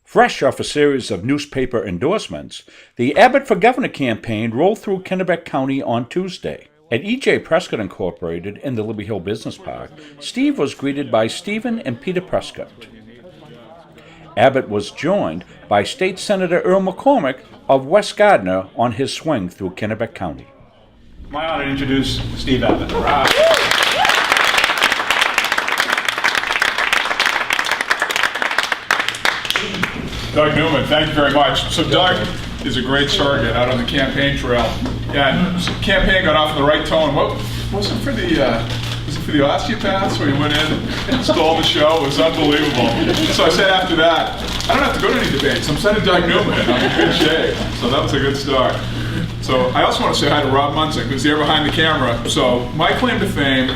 Fresh off a series of newspaper endorsements, the Abbott for Governor campaign rolled through Kennebec County on Tuesday. At EJPrescott Incorporated in the Libby Hill Business Park, Steve was greeted by Stephen and Peter Prescott. Abbott was joined by State Senator Earl McCormick of West Gardiner on his swing through Kennebec County. My honor to introduce Steve Abbott. Doug Newman, thank you very much. So Doug is a great surrogate out on the campaign trail. And the campaign got off on the right tone. What was it for the osteopaths where you went in and stole the show? It was unbelievable. So I said after that, I don't have to go to any debates. I'm sending Doug Newman. I'm in good shape. So that was a good start. So I also want to say hi to Rob Munzing, who's there behind the camera. So my claim to fame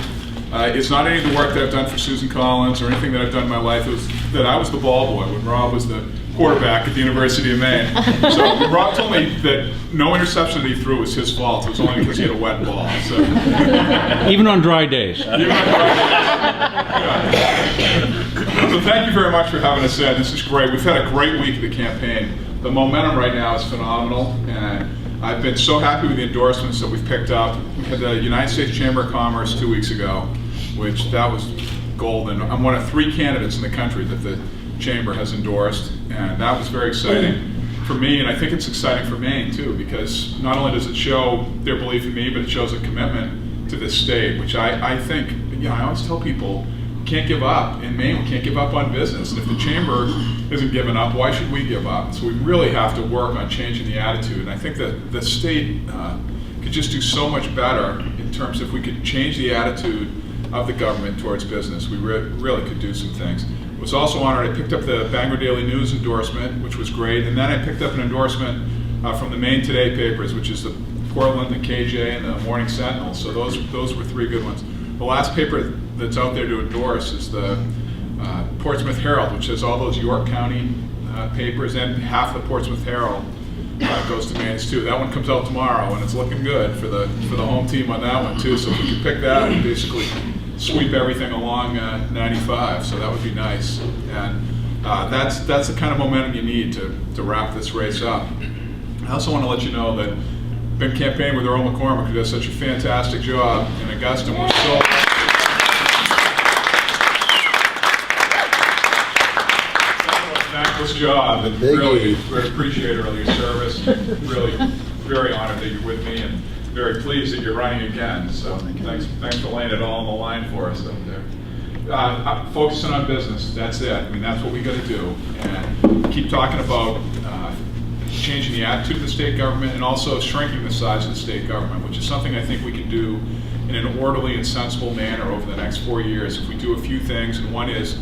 is not any of the work that I've done for Susan Collins or anything that I've done in my life. It was that I was the ball boy when Rob was the quarterback at the University of Maine. So Rob told me that no interception that he threw was his fault. It was only because he had a wet ball. So. Even on dry days. So thank you very much for having us in. This is great. We've had a great week of the campaign. The momentum right now is phenomenal, and I've been so happy with the endorsements that we've picked up. We had the United States Chamber of Commerce 2 weeks ago, which that was golden. I'm one of 3 candidates in the country that the Chamber has endorsed, and that was very exciting for me, and I think it's exciting for Maine too, because not only does it show their belief in me, but it shows a commitment to this state, which I think, I always tell people, we can't give up in Maine. We can't give up on business, and if the Chamber isn't giving up, why should we give up? So we really have to work on changing the attitude, and I think that the state could just do so much better in terms of if we could change the attitude of the government towards business. We really could do some things. I was also honored. I picked up the Bangor Daily News endorsement, which was great, and then I picked up an endorsement from the Maine Today papers, which is the Portland, the KJ, and the Morning Sentinel. So those were 3 good ones. The last paper that's out there to endorse is the Portsmouth Herald, which has all those York County papers, and half the Portsmouth Herald goes to Maine's too. That one comes out tomorrow, and it's looking good for the home team on that one too. So if we could pick that and basically sweep everything along 95, so that would be nice. And that's the kind of momentum you need to wrap this race up. I also want to let you know that I've been campaigning with Earl McCormick, who does such a fantastic job in Augusta. We're so thankless job, and really appreciate Earl your service. Really very honored that you're with me, and very pleased that you're running again. So thanks for laying it all on the line for us up there. Focusing on business, that's it. I mean, that's what we got to do, and keep talking about changing the attitude of the state government and also shrinking the size of the state government, which is something I think we can do in an orderly and sensible manner over the next 4 years if we do a few things. And one is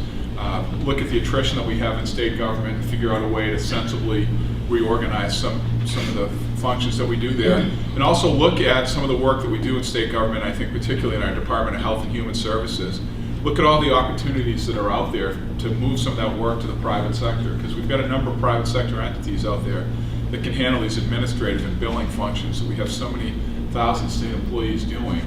look at the attrition that we have in state government and figure out a way to sensibly reorganize some of the functions that we do there, and also look at some of the work that we do in state government. I think particularly in our Department of Health and Human Services, look at all the opportunities that are out there to move some of that work to the private sector, because we've got a number of private sector entities out there that can handle these administrative and billing functions that we have so many thousand state employees doing.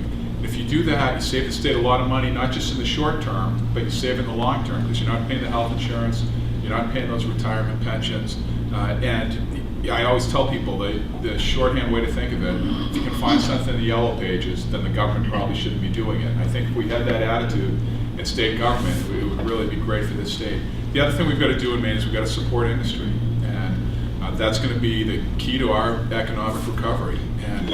If you do that, you save the state a lot of money, not just in the short term, but you save in the long term, because you're not paying the health insurance, you're not paying those retirement pensions, and I always tell people the shorthand way to think of it, if you can find something in the yellow pages, then the government probably shouldn't be doing it. I think if we had that attitude in state government, it would really be great for this state. The other thing we've got to do in Maine is we've got to support industry, and that's going to be the key to our economic recovery. And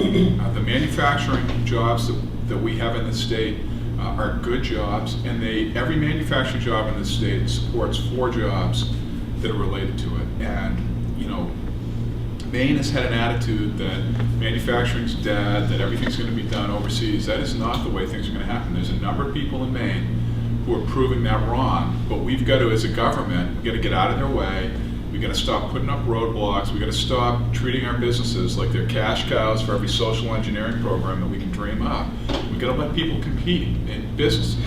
the manufacturing jobs that we have in this state are good jobs, and every manufacturing job in this state supports 4 jobs that are related to it. And Maine has had an attitude that manufacturing's dead, that everything's going to be done overseas. That is not the way things are going to happen. There's a number of people in Maine who are proving that wrong, but we've got to, as a government, we've got to get out of their way. We've got to stop putting up roadblocks. We've got to stop treating our businesses like they're cash cows for every social engineering program that we can dream up. We've got to let people compete. And business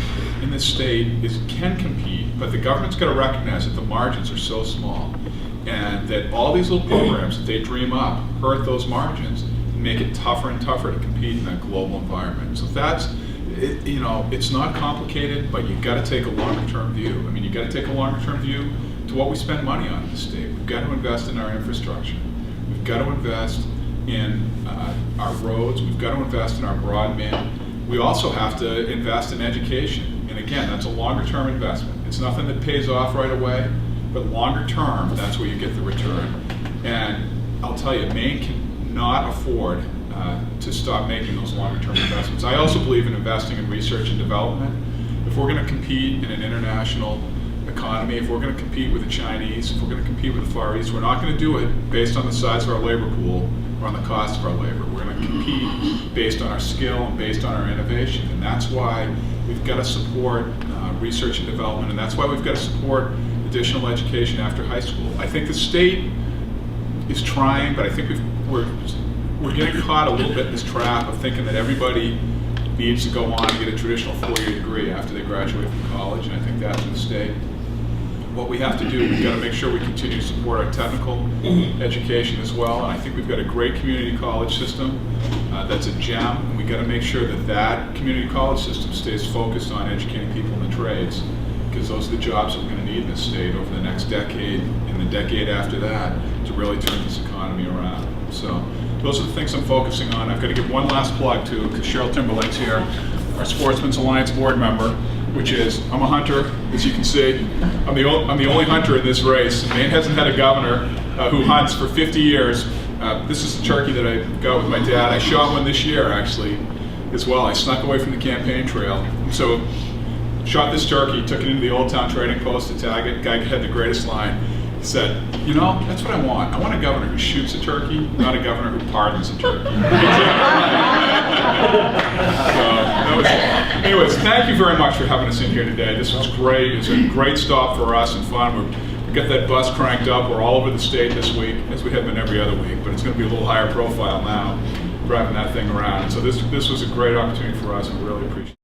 in this state can compete, but the government's got to recognize that the margins are so small, and that all these little programs that they dream up hurt those margins and make it tougher and tougher to compete in that global environment. So it's not complicated, but you've got to take a longer term view. I mean, you've got to take a longer term view to what we spend money on in the state. We've got to invest in our infrastructure. We've got to invest in our roads. We've got to invest in our broadband. We also have to invest in education. And again, that's a longer term investment. It's nothing that pays off right away, but longer term, that's where you get the return. And I'll tell you, Maine cannot afford to stop making those longer term investments. I also believe in investing in research and development. If we're going to compete in an international economy, if we're going to compete with the Chinese, if we're going to compete with the Far East, we're not going to do it based on the size of our labor pool or on the cost of our labor. We're going to compete based on our skill and based on our innovation. And that's why we've got to support research and development, and that's why we've got to support additional education after high school. I think the state is trying, but I think we're getting caught a little bit in this trap of thinking that everybody needs to go on and get a traditional four-year degree after they graduate from college, and I think that's a mistake. What we have to do, we've got to make sure we continue to support our technical education as well, and I think we've got a great community college system that's a gem, and we've got to make sure that that community college system stays focused on educating people in the trades, because those are the jobs that we're going to need in this state over the next decade and the decade after that to really turn this economy around. So those are the things I'm focusing on. I've got to give one last plug to, because Cheryl Timberlake's here, our Sportsman's Alliance board member, which is, I'm a hunter, as you can see. I'm the only hunter in this race. Maine hasn't had a governor who hunts for 50 years. This is the turkey that I got with my dad. I shot one this year, actually, as well. I snuck away from the campaign trail. So, shot this turkey, took it into the Old Town Trading Post to tag it. Guy had the greatest line. He said, you know, that's what I want. I want a governor who shoots a turkey, not a governor who pardons a turkey. Anyways, thank you very much for having us in here today. This was great. It's a great stop for us and fun. We got that bus cranked up. We're all over the state this week, as we have been every other week, but it's going to be a little higher profile now, driving that thing around. So this was a great opportunity for us, and we really appreciate it.